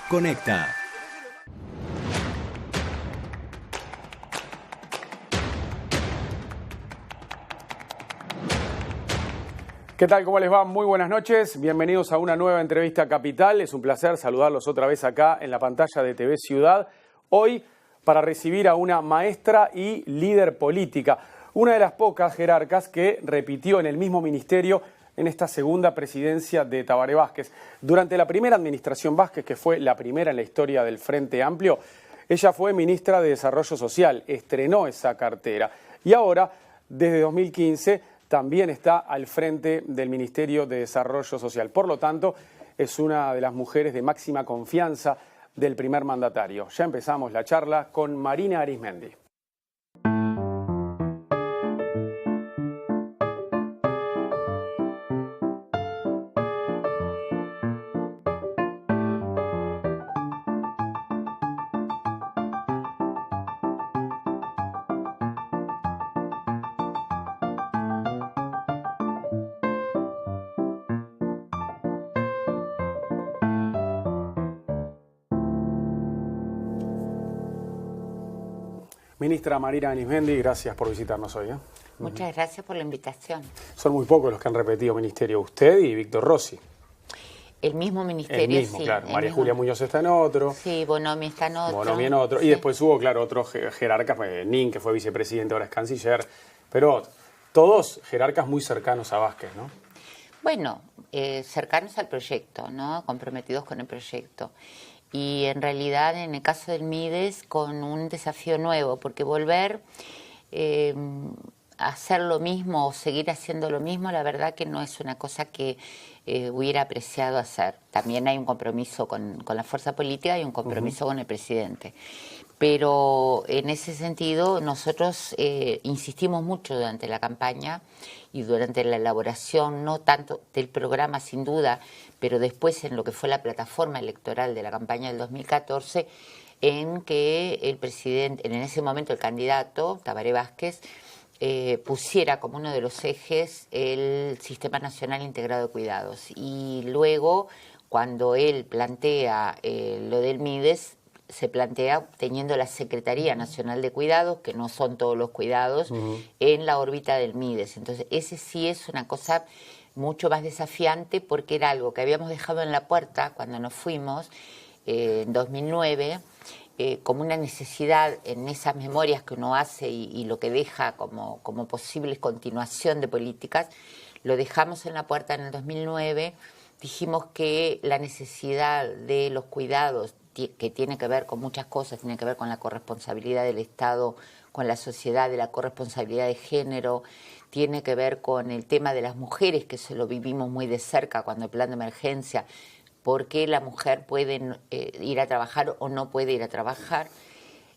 Conecta. ¿Qué tal? ¿Cómo les va? Muy buenas noches. Bienvenidos a una nueva entrevista Capital. Es un placer saludarlos otra vez acá en la pantalla de TV Ciudad. Hoy para recibir a una maestra y líder política. Una de las pocas jerarcas que repitió en el mismo ministerio en esta segunda presidencia de Tabaré Vázquez. Durante la primera administración Vázquez, que fue la primera en la historia del Frente Amplio, ella fue ministra de Desarrollo Social, estrenó esa cartera. Y ahora, desde 2015, también está al frente del Ministerio de Desarrollo Social. Por lo tanto, es una de las mujeres de máxima confianza del primer mandatario. Ya empezamos la charla con Marina Arismendi. Ministra Marina Arismendi, gracias por visitarnos hoy. Muchas gracias por la invitación. Son muy pocos los que han repetido ministerio, usted y Víctor Rossi. El mismo ministerio, el mismo, sí. Claro. María Julia Muñoz está en otro. Sí, Bonomi está en otro. Bonomi en otro. Sí. Y después hubo, claro, otros jerarcas, Nin, que fue vicepresidente, ahora es canciller. Pero todos jerarcas muy cercanos a Vázquez, ¿no? Bueno, cercanos al proyecto, ¿no? Comprometidos con el proyecto. Y en realidad, en el caso del Mides, con un desafío nuevo, porque volver a hacer lo mismo o seguir haciendo lo mismo, la verdad que no es una cosa que hubiera apreciado hacer. También hay un compromiso con la fuerza política y un compromiso con el presidente. Pero en ese sentido nosotros insistimos mucho durante la campaña y durante la elaboración, no tanto del programa sin duda, pero después en lo que fue la plataforma electoral de la campaña del 2014, en que el presidente, en ese momento el candidato, Tabaré Vázquez, pusiera como uno de los ejes el Sistema Nacional Integrado de Cuidados. Y luego, cuando él plantea lo del Mides, se plantea teniendo la Secretaría Nacional de Cuidados, que no son todos los cuidados, en la órbita del Mides. Entonces, ese sí es una cosa mucho más desafiante porque era algo que habíamos dejado en la puerta cuando nos fuimos en 2009, como una necesidad en esas memorias que uno hace y lo que deja como posible continuación de políticas. Lo dejamos en la puerta en el 2009, dijimos que la necesidad de los cuidados, que tiene que ver con muchas cosas, tiene que ver con la corresponsabilidad del Estado, con la sociedad, de la corresponsabilidad de género, tiene que ver con el tema de las mujeres, que se lo vivimos muy de cerca cuando el plan de emergencia, por qué la mujer puede ir a trabajar o no puede ir a trabajar.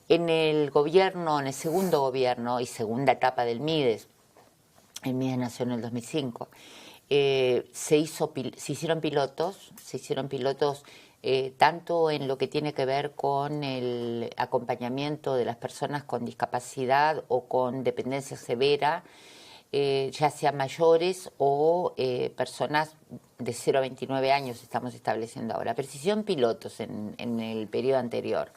En el gobierno, en el segundo gobierno y segunda etapa del Mides, el Mides nació en el 2005, se hicieron pilotos tanto en lo que tiene que ver con el acompañamiento de las personas con discapacidad o con dependencia severa, ya sean mayores o personas de 0 a 29 años estamos estableciendo ahora. Pero se hicieron pilotos en el periodo anterior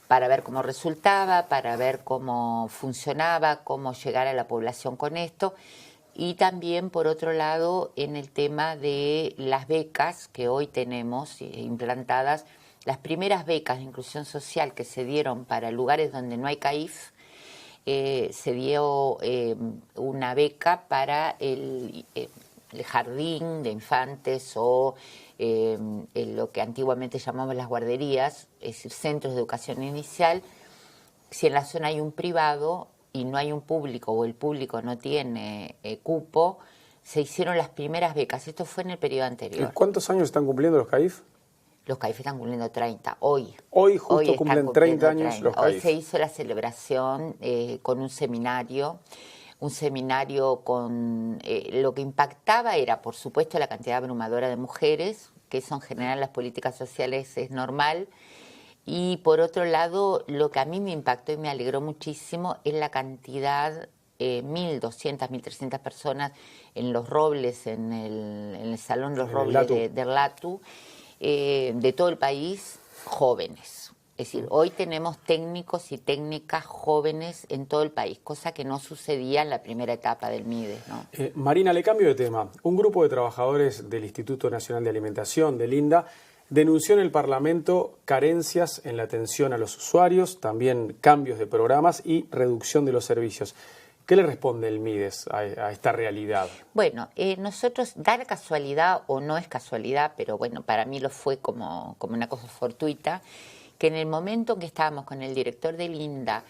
para ver cómo resultaba, para ver cómo funcionaba, cómo llegar a la población con esto. Y también, por otro lado, en el tema de las becas que hoy tenemos implantadas, las primeras becas de inclusión social que se dieron para lugares donde no hay CAIF, se dio una beca para el jardín de infantes o lo que antiguamente llamamos las guarderías, es decir, centros de educación inicial. Si en la zona hay un privado y no hay un público o el público no tiene cupo, se hicieron las primeras becas. Esto fue en el periodo anterior. ¿Cuántos años están cumpliendo los CAIF? Los CAIF están cumpliendo 30, hoy. Hoy justo cumplen 30 años 30. Los CAIF. Hoy se hizo la celebración con un seminario con... lo que impactaba era, por supuesto, la cantidad abrumadora de mujeres, que eso en general en las políticas sociales es normal. Y por otro lado, lo que a mí me impactó y me alegró muchísimo es la cantidad, 1.200, 1.300 personas en Los Robles, en el Salón Los Robles de Latu, de todo el país, jóvenes. Es decir, hoy tenemos técnicos y técnicas jóvenes en todo el país, cosa que no sucedía en la primera etapa del MIDES, ¿no? Marina, le cambio de tema. Un grupo de trabajadores del Instituto Nacional de Alimentación, del INDA, denunció en el Parlamento carencias en la atención a los usuarios, también cambios de programas y reducción de los servicios. ¿Qué le responde el MIDES a esta realidad? Bueno, nosotros, dar casualidad o no es casualidad, pero bueno, para mí lo fue como una cosa fortuita, que en el momento en que estábamos con el director del INDA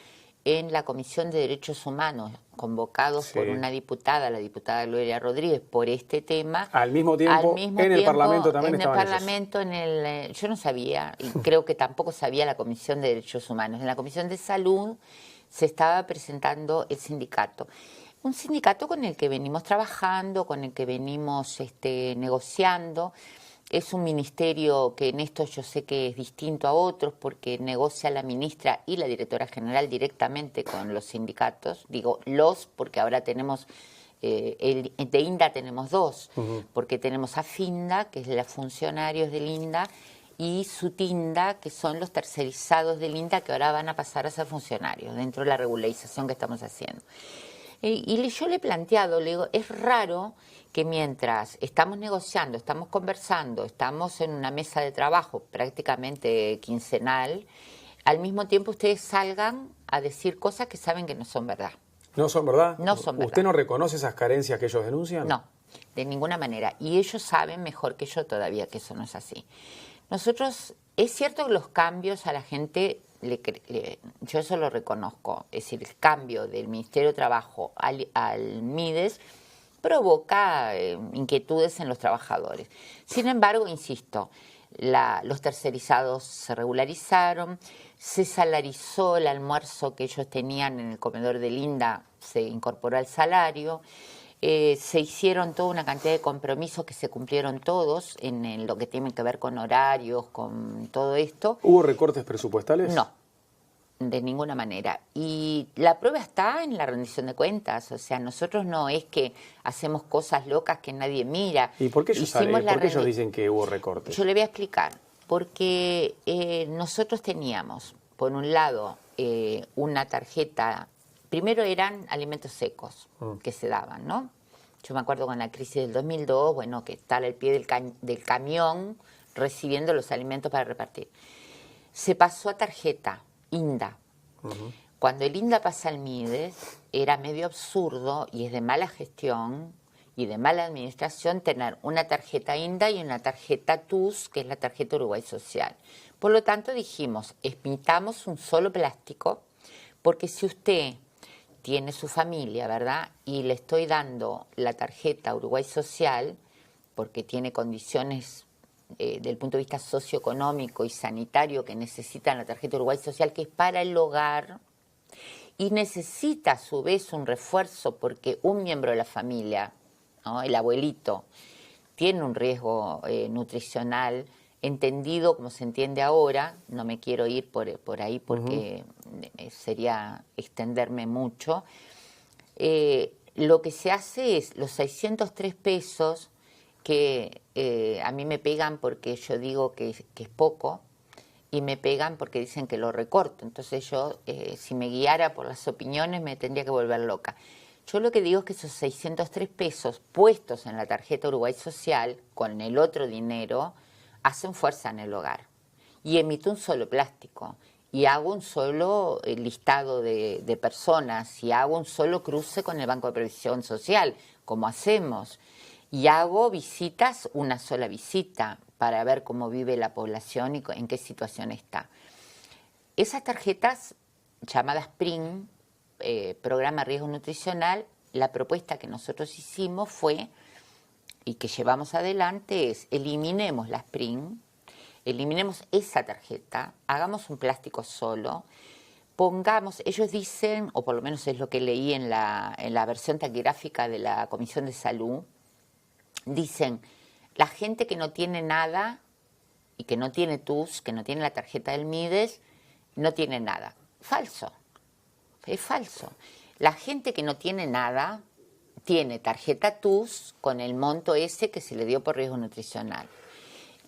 en la Comisión de Derechos Humanos, convocados por una diputada, la diputada Gloria Rodríguez, por este tema. Al mismo tiempo, en el Parlamento también estaban ellos. En el Parlamento, yo no sabía, y creo que tampoco sabía la Comisión de Derechos Humanos. En la Comisión de Salud se estaba presentando el sindicato. Un sindicato con el que venimos trabajando, con el que venimos negociando. Es un ministerio que en esto yo sé que es distinto a otros porque negocia la ministra y la directora general directamente con los sindicatos. Digo los porque ahora tenemos, de INDA tenemos dos, porque tenemos a FINDA, que es de los funcionarios del INDA, y SUTINDA, que son los tercerizados del INDA que ahora van a pasar a ser funcionarios dentro de la regularización que estamos haciendo. Y yo le he planteado, le digo, es raro que mientras estamos negociando, estamos conversando, estamos en una mesa de trabajo prácticamente quincenal, al mismo tiempo ustedes salgan a decir cosas que saben que no son verdad. ¿No son verdad? No son verdad. ¿Usted no reconoce esas carencias que ellos denuncian? No, de ninguna manera. Y ellos saben mejor que yo todavía que eso no es así. Nosotros, es cierto que los cambios a la gente, yo eso lo reconozco, es decir, el cambio del Ministerio de Trabajo al MIDES provoca inquietudes en los trabajadores. Sin embargo, insisto, los tercerizados se regularizaron, se salarizó el almuerzo que ellos tenían en el comedor del INDA, se incorporó al salario. Se hicieron toda una cantidad de compromisos que se cumplieron todos en lo que tiene que ver con horarios, con todo esto. ¿Hubo recortes presupuestales? No, de ninguna manera. Y la prueba está en la rendición de cuentas. O sea, nosotros no es que hacemos cosas locas que nadie mira. ¿Y por qué ellos dicen que hubo recortes? Yo le voy a explicar. Porque nosotros teníamos, por un lado, una tarjeta. Primero eran alimentos secos que se daban, ¿no? Yo me acuerdo con la crisis del 2002, bueno, que estar al pie del camión recibiendo los alimentos para repartir. Se pasó a tarjeta, INDA. Cuando el INDA pasa al MIDES, era medio absurdo y es de mala gestión y de mala administración tener una tarjeta INDA y una tarjeta TUS, que es la tarjeta Uruguay Social. Por lo tanto dijimos, emitamos un solo plástico, porque si usted tiene su familia, ¿verdad? Y le estoy dando la tarjeta Uruguay Social, porque tiene condiciones del punto de vista socioeconómico y sanitario que necesitan la tarjeta Uruguay Social, que es para el hogar, y necesita a su vez un refuerzo porque un miembro de la familia, ¿no? El abuelito, tiene un riesgo nutricional, entendido como se entiende ahora, no me quiero ir por ahí porque sería extenderme mucho. Lo que se hace es los 603 pesos que a mí me pegan porque yo digo que es poco y me pegan porque dicen que lo recorto. Entonces yo, si me guiara por las opiniones, me tendría que volver loca. Yo lo que digo es que esos 603 pesos puestos en la tarjeta Uruguay Social con el otro dinero hacen fuerza en el hogar. Y emito un solo plástico. Y hago un solo listado de personas. Y hago un solo cruce con el Banco de Previsión Social, como hacemos. Y hago visitas, una sola visita, para ver cómo vive la población y en qué situación está. Esas tarjetas, llamadas PRIN, Programa Riesgo Nutricional, la propuesta que nosotros hicimos fue, y que llevamos adelante, es eliminemos las PRIN, eliminemos esa tarjeta, hagamos un plástico solo, pongamos, ellos dicen, o por lo menos es lo que leí en la versión taquigráfica de la Comisión de Salud, dicen, la gente que no tiene nada y que no tiene TUS, que no tiene la tarjeta del MIDES, no tiene nada. Falso. Es falso. La gente que no tiene nada tiene tarjeta TUS con el monto ese que se le dio por riesgo nutricional.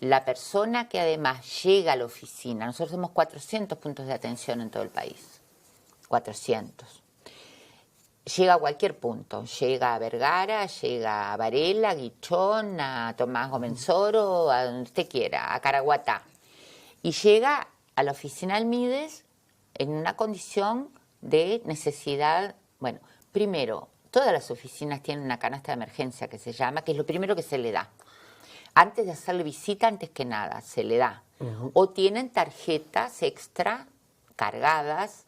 la persona que además llega a la oficina, nosotros tenemos 400 puntos de atención en todo el país, 400. Llega a cualquier punto, llega a Vergara, llega a Varela, a Guichón, a Tomás Gomenzoro, a donde usted quiera, a Caraguatá. Y llega a la oficina del Mides en una condición de necesidad. Bueno, primero, todas las oficinas tienen una canasta de emergencia que se llama, que es lo primero que se le da. Antes de hacerle visita, antes que nada, se le da. O tienen tarjetas extra cargadas,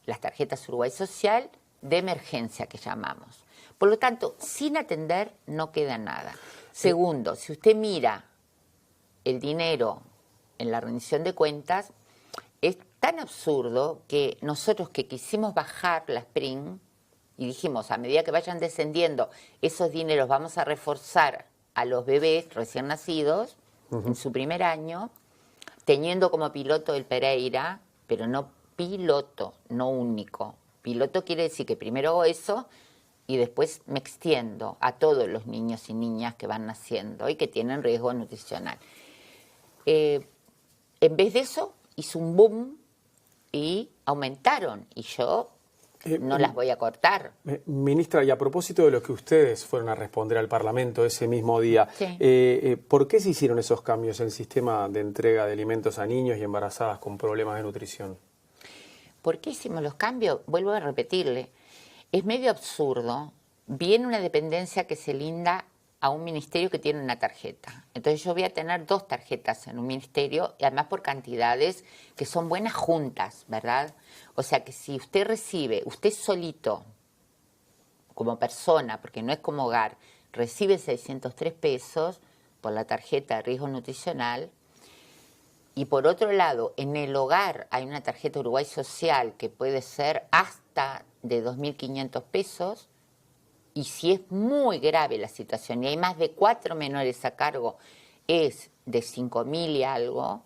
las tarjetas Uruguay Social, de emergencia que llamamos. Por lo tanto, sin atender no queda nada. Segundo, si usted mira el dinero en la rendición de cuentas, es tan absurdo que nosotros que quisimos bajar la SPRIN y dijimos, a medida que vayan descendiendo, esos dineros vamos a reforzar a los bebés recién nacidos en su primer año, teniendo como piloto el Pereira, pero no piloto, no único. Piloto quiere decir que primero hago eso y después me extiendo a todos los niños y niñas que van naciendo y que tienen riesgo nutricional. En vez de eso, hizo un boom y aumentaron. Y yo no las voy a cortar. Ministra, y a propósito de lo que ustedes fueron a responder al Parlamento ese mismo día, Sí. ¿por qué se hicieron esos cambios en el sistema de entrega de alimentos a niños y embarazadas con problemas de nutrición? ¿Por qué hicimos los cambios? Vuelvo a repetirle. Es medio absurdo. Viene una dependencia que se linda a un ministerio que tiene una tarjeta. Entonces yo voy a tener 2 tarjetas en un ministerio y además por cantidades que son buenas juntas, ¿verdad? O sea que si usted recibe, usted solito, como persona, porque no es como hogar, recibe 603 pesos por la tarjeta de riesgo nutricional. Y por otro lado, en el hogar hay una tarjeta Uruguay Social que puede ser hasta de 2.500 pesos. Y si es muy grave la situación y hay más de 4 menores a cargo, es de 5.000 y algo.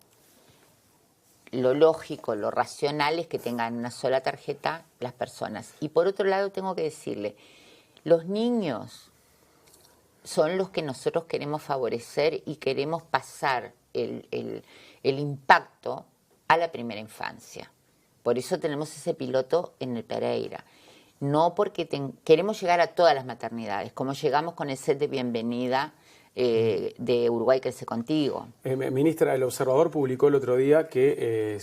Lo lógico, lo racional es que tengan una sola tarjeta las personas. Y por otro lado tengo que decirle, los niños son los que nosotros queremos favorecer y queremos pasar el impacto a la primera infancia. Por eso tenemos ese piloto en el Pereira. No porque queremos llegar a todas las maternidades, como llegamos con el set de bienvenida de Uruguay Crece Contigo. Ministra, el Observador publicó el otro día que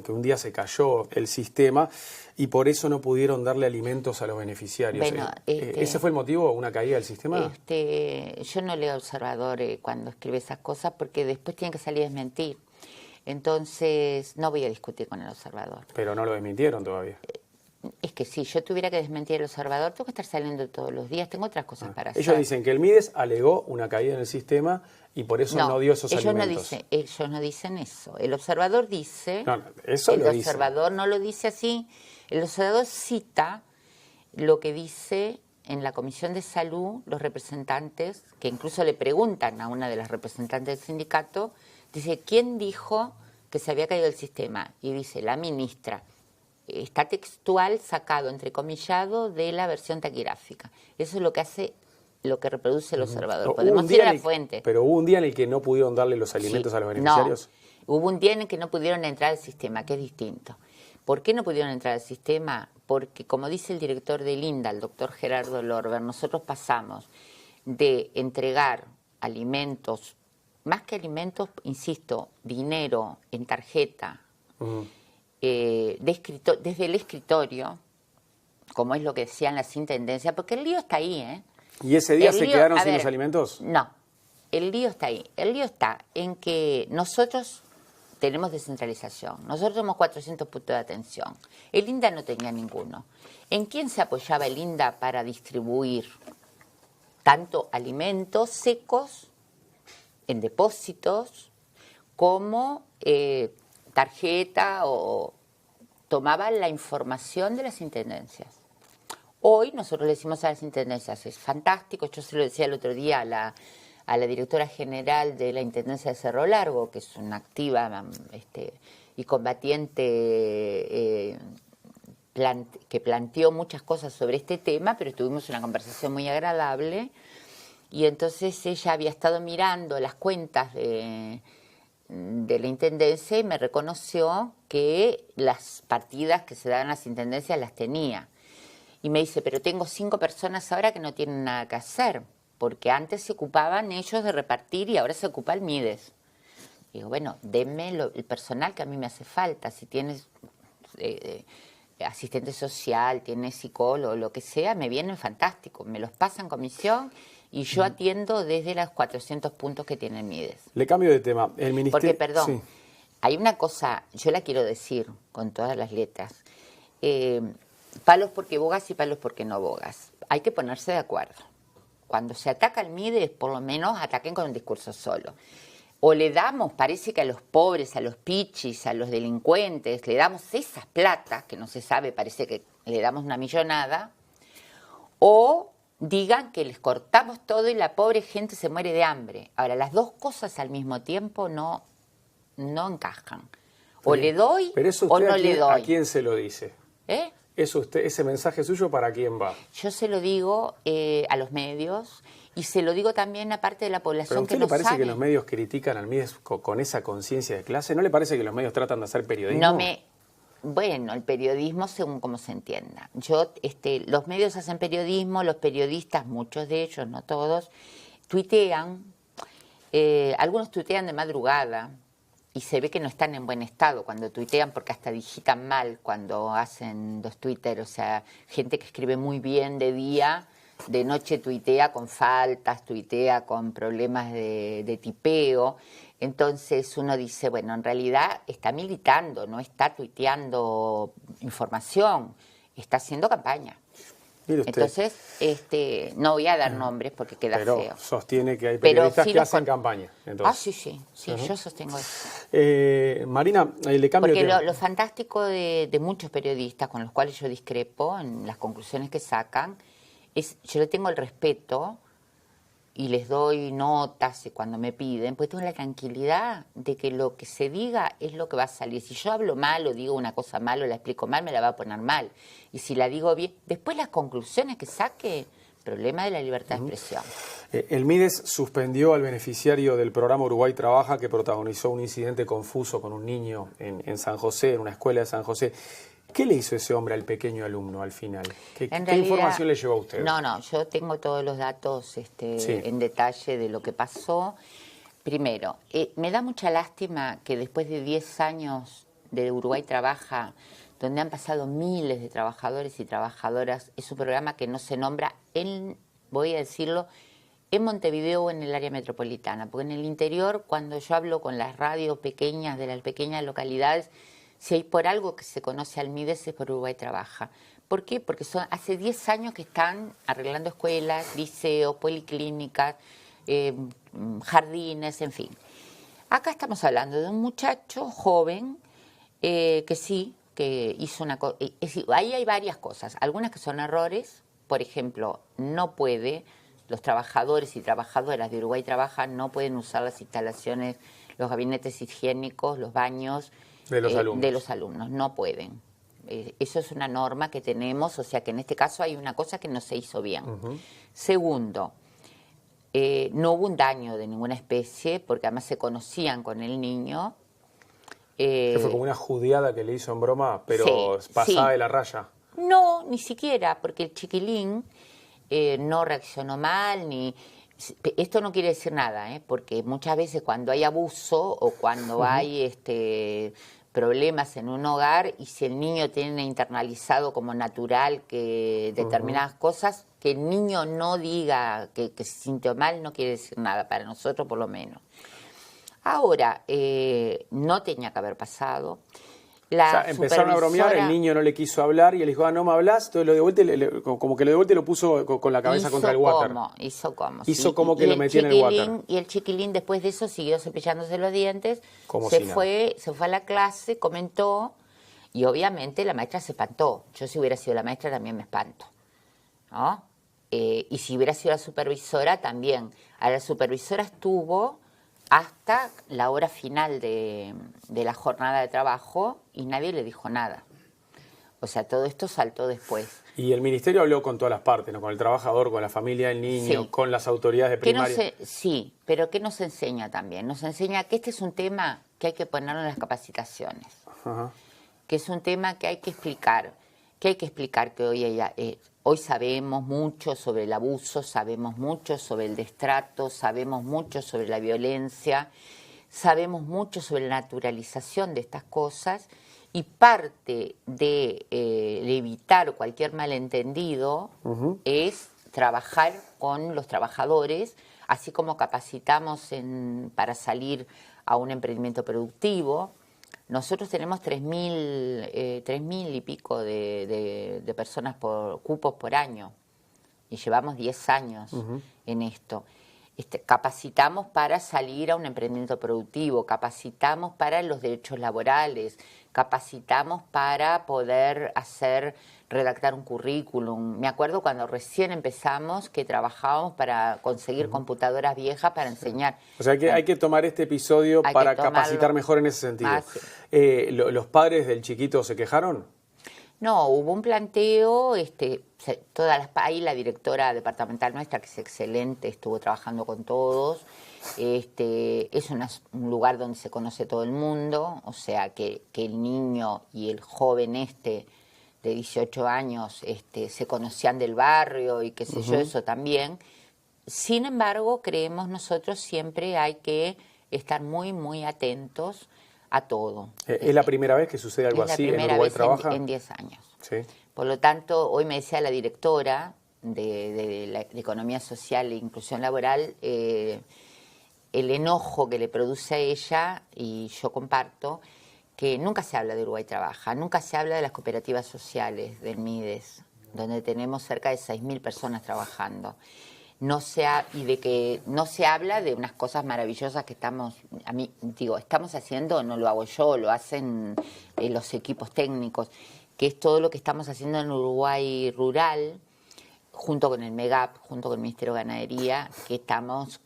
un día se cayó el sistema y por eso no pudieron darle alimentos a los beneficiarios. Bueno, ¿ese fue el motivo, una caída del sistema? Yo no leo Observador cuando escribe esas cosas porque después tienen que salir a desmentir. Entonces, no voy a discutir con el Observador. Pero no lo desmintieron todavía. Es que si yo tuviera que desmentir el Observador, tengo que estar saliendo todos los días, tengo otras cosas para hacer. Ellos dicen que el Mides alegó una caída en el sistema y por eso no dio esos alimentos. Ellos no dicen eso. El Observador dice... Eso el lo dice. Observador no lo dice así. El Observador cita lo que dice en la Comisión de Salud los representantes, que incluso le preguntan a una de las representantes del sindicato, dice, ¿quién dijo que se había caído el sistema? Y dice, la ministra. Está textual, sacado, entrecomillado, de la versión taquigráfica. Eso es lo que hace, lo que reproduce el Observador. Podemos ir a la fuente. Pero hubo un día en el que no pudieron darle los alimentos a los beneficiarios. No, hubo un día en el que no pudieron entrar al sistema, que es distinto. ¿Por qué no pudieron entrar al sistema? Porque, como dice el director del INDA, el doctor Gerardo Lorber, nosotros pasamos de entregar alimentos, más que alimentos, insisto, dinero en tarjeta, desde el escritorio, como es lo que decían las intendencias, porque el lío está ahí, ¿eh? ¿Y ese día se quedaron sin los alimentos? No, el lío está ahí. El lío está en que nosotros tenemos descentralización. Nosotros tenemos 400 puntos de atención. El INDA no tenía ninguno. ¿En quién se apoyaba el INDA para distribuir tanto alimentos secos en depósitos como tarjeta o tomaba la información de las intendencias? Hoy nosotros le decimos a las intendencias, es fantástico, yo se lo decía el otro día a la directora general de la Intendencia de Cerro Largo, que es una activa y combatiente que planteó muchas cosas sobre este tema, pero tuvimos una conversación muy agradable. y entonces ella había estado mirando las cuentas de la intendencia y me reconoció que las partidas que se daban a las intendencias las tenía. Y me dice, pero tengo 5 personas ahora que no tienen nada que hacer, porque antes se ocupaban ellos de repartir y ahora se ocupa el Mides. Digo, bueno, denme el personal que a mí me hace falta. Si tienes asistente social, tienes psicólogo, lo que sea, me vienen fantástico. Me los pasan comisión y yo atiendo desde los 400 puntos que tiene el Mides. Le cambio de tema. El ministerio... Porque, perdón, sí. Hay una cosa, yo la quiero decir con todas las letras. Palos porque bogas y palos porque no bogas. Hay que ponerse de acuerdo. Cuando se ataca al Mides, por lo menos ataquen con un discurso solo. O le damos, parece que a los pobres, a los pichis, a los delincuentes, le damos esas platas, que no se sabe, parece que le damos una millonada, o digan que les cortamos todo y la pobre gente se muere de hambre. Ahora, las dos cosas al mismo tiempo no encajan. O le doy pero eso o no le doy. ¿A quién se lo dice? Ese mensaje suyo, ¿para quién va? Yo se lo digo a los medios y se lo digo también a parte de la población que no sabe. ¿Pero a usted le parece que los medios critican al Mides con esa conciencia de clase? ¿No le parece que los medios tratan de hacer periodismo? Bueno, el periodismo según cómo se entienda. Los medios hacen periodismo, los periodistas, muchos de ellos, no todos, tuitean. Algunos tuitean de madrugada. Y se ve que no están en buen estado cuando tuitean, porque hasta digitan mal cuando hacen los Twitter. O sea, gente que escribe muy bien de día, de noche tuitea con faltas, tuitea con problemas de tipeo. Entonces uno dice, bueno, en realidad está militando, no está tuiteando información, está haciendo campaña. Entonces, no voy a dar nombres porque queda feo. Pero sostiene que hay periodistas que hacen campaña. Entonces. Sí, yo sostengo eso. Marina, le cambio de tema. Porque lo fantástico de muchos periodistas con los cuales yo discrepo en las conclusiones que sacan es, yo le tengo el respeto y les doy notas cuando me piden, pues tengo la tranquilidad de que lo que se diga es lo que va a salir. Si yo hablo mal o digo una cosa mal o la explico mal, me la va a poner mal. Y si la digo bien, después las conclusiones que saque, problema de la libertad de expresión. El Mides suspendió al beneficiario del programa Uruguay Trabaja, que protagonizó un incidente confuso con un niño en San José, en una escuela de San José. ¿Qué le hizo ese hombre al pequeño alumno al final? ¿Qué información le llevó a usted? No, yo tengo todos los datos en detalle de lo que pasó. Primero, me da mucha lástima que después de 10 años de Uruguay Trabaja, donde han pasado miles de trabajadores y trabajadoras, es un programa que no se nombra, voy a decirlo, en Montevideo o en el área metropolitana. Porque en el interior, cuando yo hablo con las radios pequeñas de las pequeñas localidades, si hay por algo que se conoce al Mides es por Uruguay Trabaja. ¿Por qué? Porque hace 10 años que están arreglando escuelas, liceos, policlínicas, jardines, en fin. Acá estamos hablando de un muchacho joven que hizo una cosa. Ahí hay varias cosas, algunas que son errores. Por ejemplo, los trabajadores y trabajadoras de Uruguay Trabaja no pueden usar las instalaciones, los gabinetes higiénicos, los baños, de los alumnos, no pueden. Eso es una norma que tenemos, o sea que en este caso hay una cosa que no se hizo bien. Segundo, no hubo un daño de ninguna especie, porque además se conocían con el niño. Que fue como una judiada que le hizo en broma, pero pasada de la raya. No, ni siquiera, porque el chiquilín no reaccionó mal, Esto no quiere decir nada, porque muchas veces cuando hay abuso o cuando hay problemas en un hogar, y si el niño tiene internalizado como natural que determinadas cosas, que el niño no diga que se sintió mal no quiere decir nada, para nosotros por lo menos. Ahora, no tenía que haber pasado. Empezaron a bromear, el niño no le quiso hablar y él dijo, no me hablas, entonces lo de vuelta, como que lo de vuelta lo puso con la cabeza contra el water. Hizo como que lo metía en el water. Y el chiquilín después de eso siguió cepillándose los dientes, se fue a la clase, comentó, y obviamente la maestra se espantó. Yo si hubiera sido la maestra también me espanto, ¿no? Y si hubiera sido la supervisora también. A la supervisora estuvo hasta la hora final de la jornada de trabajo y nadie le dijo nada. O sea, todo esto saltó después. Y el ministerio habló con todas las partes, ¿no? Con el trabajador, con la familia del niño, Sí. con las autoridades de primaria. Sí, pero ¿qué nos enseña también? Nos enseña que este es un tema que hay que ponerlo en las capacitaciones, Ajá. que es un tema que hay que explicar, que hoy sabemos mucho sobre el abuso, sabemos mucho sobre el destrato, sabemos mucho sobre la violencia, sabemos mucho sobre la naturalización de estas cosas, y parte de evitar cualquier malentendido es trabajar con los trabajadores, así como capacitamos para salir a un emprendimiento productivo. Nosotros tenemos 3.000 y pico de personas cupos por año, y llevamos 10 años en esto. Capacitamos para salir a un emprendimiento productivo, capacitamos para los derechos laborales, capacitamos para poder redactar un currículum. Me acuerdo cuando recién empezamos que trabajábamos para conseguir computadoras viejas para enseñar. O sea, hay que tomar este episodio para capacitar mejor en ese sentido. ¿Los padres del chiquito se quejaron? No, hubo un planteo, ahí la directora departamental nuestra, que es excelente, estuvo trabajando con todos. Es un lugar donde se conoce todo el mundo, o sea que el niño y el joven de 18 años se conocían del barrio y qué sé yo, eso también. Sin embargo, creemos nosotros siempre hay que estar muy, muy atentos a todo. ¿Es la primera vez que sucede algo así en Uruguay Trabaja? En 10 años. Sí. Por lo tanto, hoy me decía la directora de Economía Social e Inclusión Laboral, el enojo que le produce a ella, y yo comparto, que nunca se habla de Uruguay Trabaja, nunca se habla de las cooperativas sociales del MIDES, donde tenemos cerca de 6.000 personas trabajando. Y de que no se habla de unas cosas maravillosas que estamos haciendo, no lo hago yo, lo hacen los equipos técnicos, que es todo lo que estamos haciendo en Uruguay Rural, junto con el MEGAP, junto con el Ministerio de Ganadería, que estamos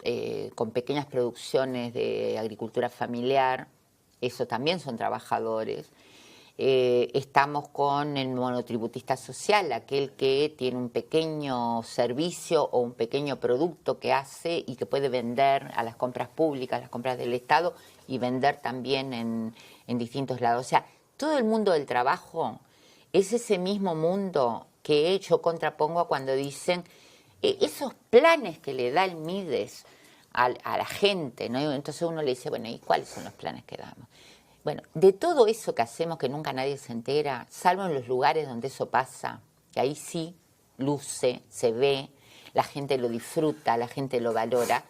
con pequeñas producciones de agricultura familiar, eso también son trabajadores. Estamos con el monotributista social, aquel que tiene un pequeño servicio o un pequeño producto que hace y que puede vender a las compras públicas, a las compras del Estado, y vender también en distintos lados. O sea, todo el mundo del trabajo es ese mismo mundo que yo contrapongo cuando dicen esos planes que le da el MIDES a la gente, ¿no? Entonces uno le dice, bueno, ¿y cuáles son los planes que damos? Bueno, de todo eso que hacemos que nunca nadie se entera, salvo en los lugares donde eso pasa, que ahí sí luce, se ve, la gente lo disfruta, la gente lo valora.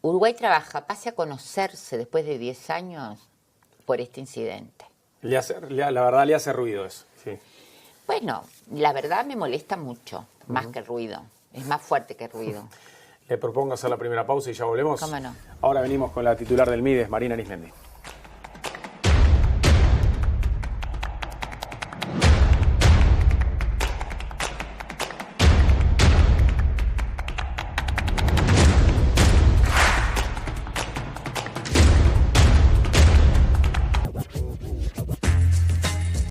Uruguay Trabaja pase a conocerse después de 10 años por este incidente. La verdad le hace ruido eso, sí. Bueno, la verdad me molesta mucho, más que ruido. Es más fuerte que ruido. Le propongo hacer la primera pausa y ya volvemos. ¿Cómo no? Ahora venimos con la titular del MIDES, Marina Arismendi.